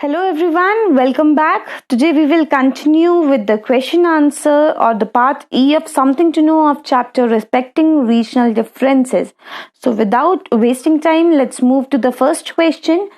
Hello everyone, welcome back. Today we will continue with the question answer or the part E of something to know of chapter respecting regional differences. So without wasting time, let's move to the first question.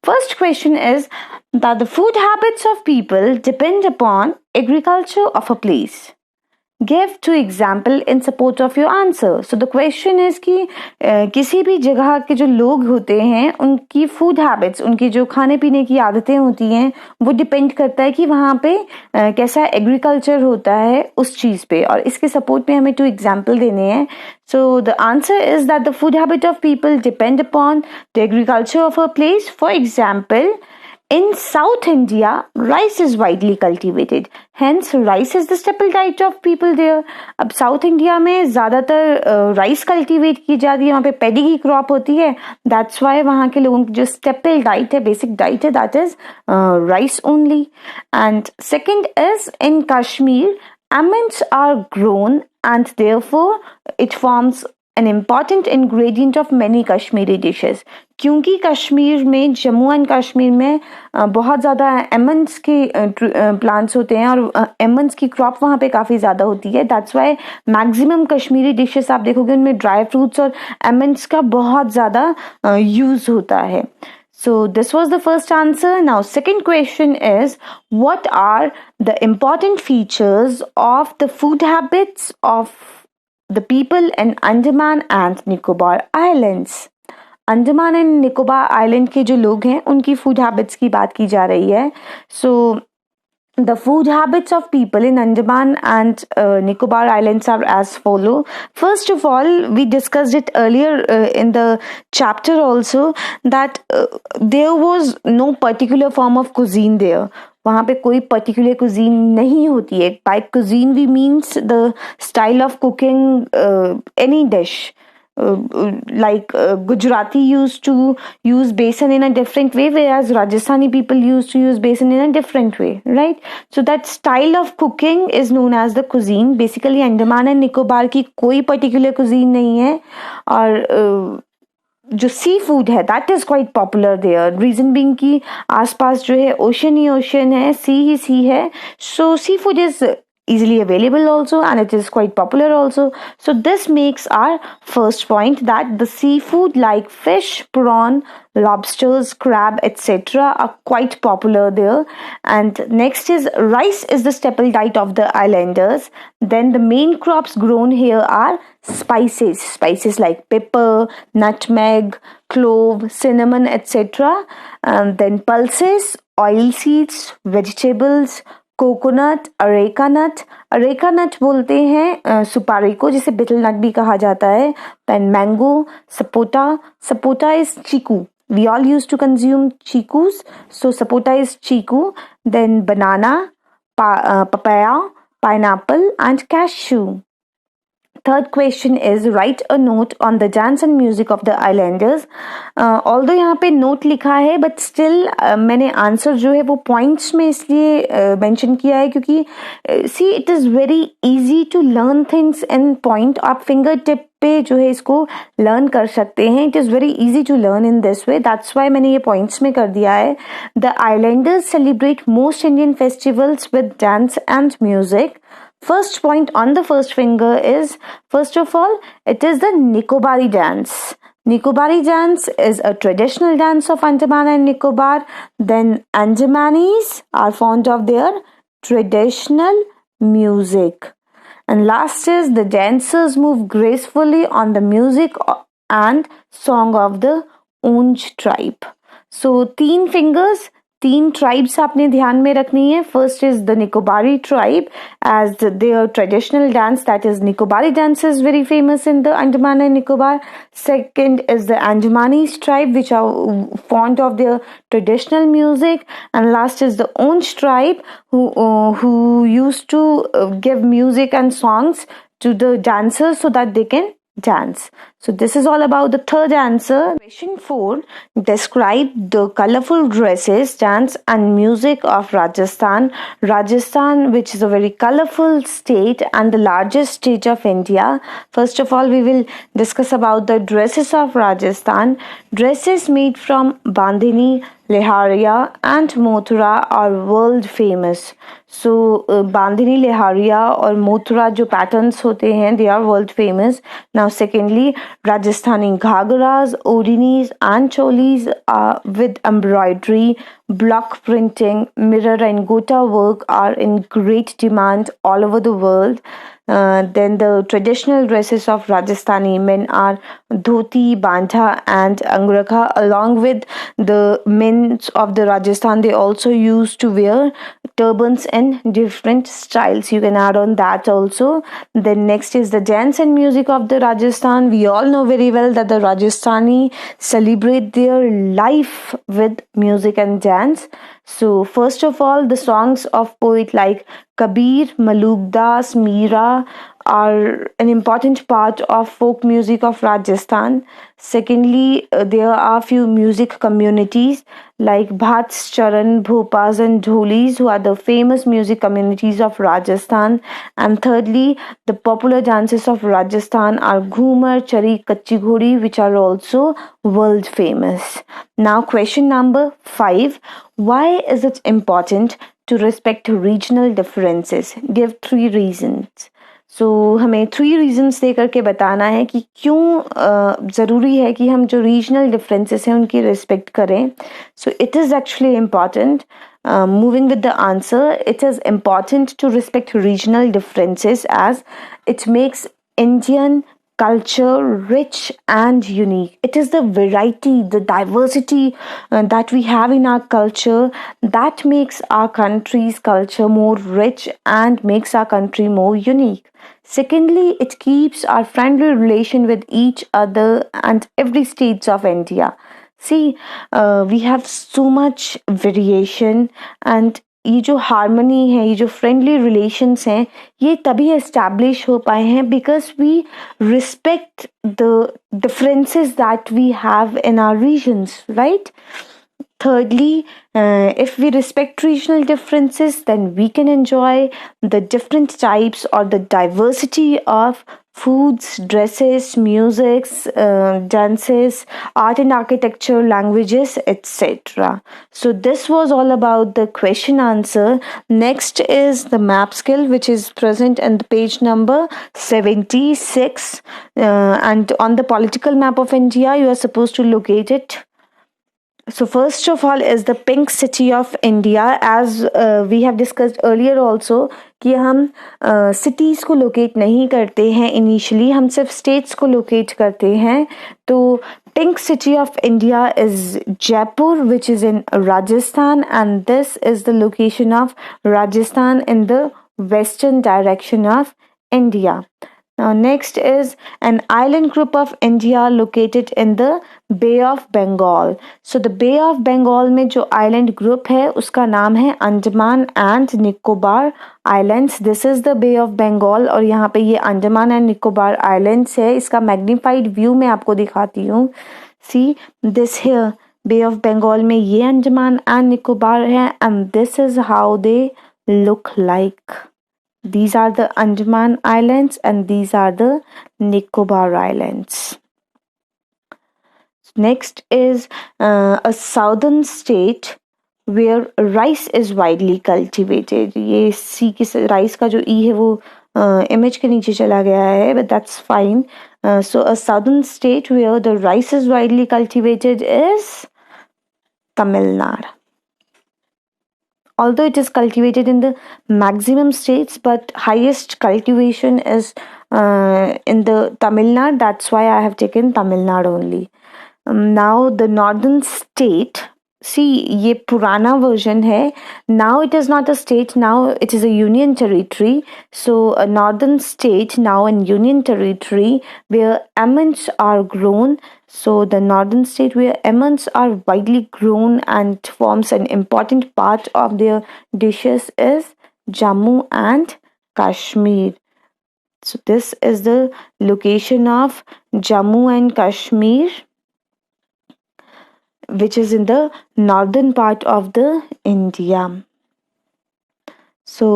First question is that the food habits of people depend upon agriculture of a place. Give two example in support of your answer. So the question is कि किसी भी जगह के जो लोग होते हैं उनकी फूड हैबिट्स, उनकी जो खाने पीने की आदतें होती हैं वो डिपेंड करता है कि वहाँ पे कैसा एग्रीकल्चर होता है उस चीज़ पे, और इसके सपोर्ट में हमें टू एग्जाम्पल देने हैं. So the answer is that the food habit of people depend upon the agriculture of a place. For example, in South India, rice is widely cultivated. Hence, rice is the staple diet of people there. अब South India में ज़्यादातर rice cultivate की जाती है, वहाँ पे paddy की crop होती है. That's why वहाँ के लोगों की जो staple diet है, basic diet है, that is rice only. And second is in Kashmir, almonds are grown and therefore it forms an important ingredient of many Kashmiri dishes. क्योंकि कश्मीर में, जम्मू एंड कश्मीर में बहुत ज़्यादा एमंड्स के प्लांट्स होते हैं और एमंड्स की क्रॉप वहाँ पे काफ़ी ज़्यादा होती है. That's why maximum Kashmiri dishes आप देखोगे उनमें ड्राई फ्रूट्स और एमंड्स का बहुत ज़्यादा यूज़ होता है. So this was the first answer. Now second question is, what are the important features of the food habits of the people in Andaman and Nicobar Islands? Andaman and Nicobar island के जो लोग हैं उनकी फूड हैबिट्स की बात की जा रही है. सो the food habits of people in Andaman and Nicobar Islands are as follow. First of all, we discussed it earlier in the chapter also that there was no particular form of cuisine there. वहाँ पे कोई particular cuisine नहीं होती है. By cuisine we means the style of cooking any dish. Like Gujarati used to use besan in a different way, whereas Rajasthani people used to use besan in a different way, right? So that style of cooking is known as the cuisine. Basically, Andaman and Nicobar की कोई particular cuisine नहीं है, और जो sea food है that is quite popular there. Reason being कि आसपास जो है ओशन ही ओशन है, सी ही सी है. So sea food is easily available also and it is quite popular also. So this makes our first point that the seafood like fish, prawn, lobsters, crab, etc. are quite popular there. And next is rice is the staple diet of the islanders. Then the main crops grown here are spices like pepper, nutmeg, clove, cinnamon, etc. Then pulses, oil seeds, vegetables, coconut, areca nut बोलते हैं सुपारी को, जिसे beetle नट भी कहा जाता है. Then mango, sapota is chikoo. We all use to consume chikoos, so sapota is chikoo. Then banana, papaya, pineapple and cashew. Third question is, write a note on the dance and music of the islanders. Although यहाँ पे note लिखा है, but still मैंने answer जो है वो points में इसलिए mention किया है क्योंकि see it is very easy to learn things in point. आप finger tip पे जो है इसको learn कर सकते हैं. It is very easy to learn in this way. That's why मैंने ये points में कर दिया है. The islanders celebrate most Indian festivals with dance and music. First point on the first finger is, first of all, it is the Nicobari dance. Nicobari dance is a traditional dance of Andaman and Nicobar. Then Andamanis are fond of their traditional music. And last is the dancers move gracefully on the music and song of the Onj tribe. So 3 fingers, 3 tribes आपने ध्यान में रखनी है. First is the Nicobari tribe, as their traditional dance, that is Nicobari dance, is very famous in the Andaman and Nicobar. Second is the Andamanis tribe, which are fond of their traditional music. And last is the Onj tribe, who used to give music and songs to the dancers so that they can dance. So this is all about the third answer. Question 4. Describe the colorful dresses, dance and music of Rajasthan. Rajasthan, which is a very colorful state and the largest state of India. First of all, we will discuss about the dresses of Rajasthan. Dresses made from Bandhani, Leharia and Mothura are world famous. So Bandhani, Leharia और Mothura जो patterns होते हैं, they are world famous. Now secondly, Rajasthani ghagras, ओढ़नीस and cholis with embroidery, block printing, mirror and gota work are in great demand all over the world. Then the traditional dresses of Rajasthani men are dhoti, bandha, and angrakha. Along with the men of the Rajasthan, they also used to wear turbans in different styles. You can add on that also. Then next is the dance and music of the Rajasthan. We all know very well that the Rajasthani celebrate their life with music and dance. So first of all, the songs of poet like Kabir, Maluk Das, Meera are an important part of folk music of Rajasthan. Secondly, there are few music communities like Bhats, Charan, Bhopas and Dholis who are the famous music communities of Rajasthan. And thirdly, the popular dances of Rajasthan are Ghumar, Chari, Kachi Ghodi, which are also world famous. Now question number 5. Why is it important to respect regional differences? Give 3 reasons. So हमें 3 reasons दे करके बताना है कि क्यों ज़रूरी है कि हम जो regional differences हैं उनकी respect करें. So it is actually important. Moving with the answer, it is important to respect regional differences as it makes Indian culture rich and unique. It is the variety, the diversity that we have in our culture that makes our country's culture more rich and makes our country more unique. Secondly, it keeps our friendly relation with each other and every states of India. See, we have so much variation and ये जो harmony है, ये जो friendly relations हैं, ये तभी establish हो पाए हैं because we respect the differences that we have in our regions, right? Thirdly, if we respect regional differences, then we can enjoy the different types or the diversity of foods, dresses, musics, dances, art and architecture, languages, etc. So this was all about the question answer. Next is the map skill, which is present in the page number 76. And on the political map of India, you are supposed to locate it. So first of all is the pink city of India. As we have discussed earlier also कि हम cities को locate नहीं करते हैं initially, हम सिर्फ states को locate करते हैं. तो pink city of India is Jaipur, which is in Rajasthan, and this is the location of Rajasthan in the western direction of India. Now next is an island group of India located in the Bay of Bengal. So the Bay of Bengal में जो island group है उसका नाम है Andaman and Nicobar Islands. This is the Bay of Bengal और यहाँ पे ये अंडमान एंड निकोबार Islands है. इसका magnified view मैं आपको दिखाती हूँ. See this here Bay of Bengal में ये अंडमान एंड निकोबार है and this is how they look like. These are the Andaman Islands and these are the Nicobar Islands. Next is a southern state where rice is widely cultivated. ये सी के rice का जो E है वो image के नीचे चला गया है, but that's fine. So a southern state where the rice is widely cultivated is Tamil Nadu. Although it is cultivated in the maximum states, but highest cultivation is in the Tamil Nadu. That's why I have taken Tamil Nadu only. Now the northern state. See, ये पुराना version है. Now it is not a state. Now it is a union territory. So a northern state now in union territory where almonds are grown. So the northern state where almonds are widely grown and forms an important part of their dishes is Jammu and Kashmir. So this is the location of Jammu and Kashmir, which is in the northern part of the India. So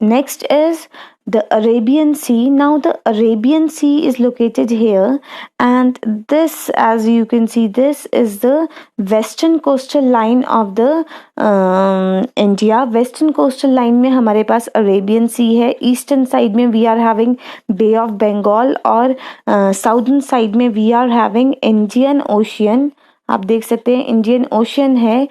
next is the Arabian Sea. Now, the Arabian Sea is located here, and this, as you can see, this is the western coastal line of the India. Western coastal line में हमारे पास Arabian Sea है. Eastern side में we are having Bay of Bengal, और southern side में we are having Indian Ocean. आप देख सकते हैं इंडियन ओशियन है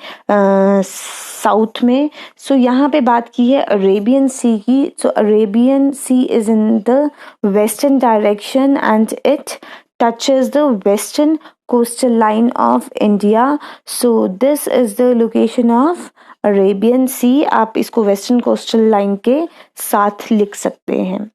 साउथ में. सो यहाँ पे बात की है अरेबियन सी की. So Arabian Sea is in the western direction and it touches the western coastal line of India. So this is the location of Arabian Sea. आप इसको western coastal line के साथ लिख सकते हैं.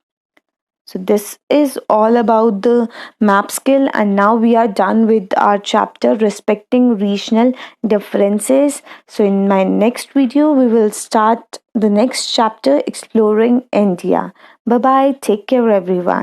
So this is all about the map skill, and now we are done with our chapter respecting regional differences. So in my next video we will start the next chapter exploring India. Bye bye, take care everyone.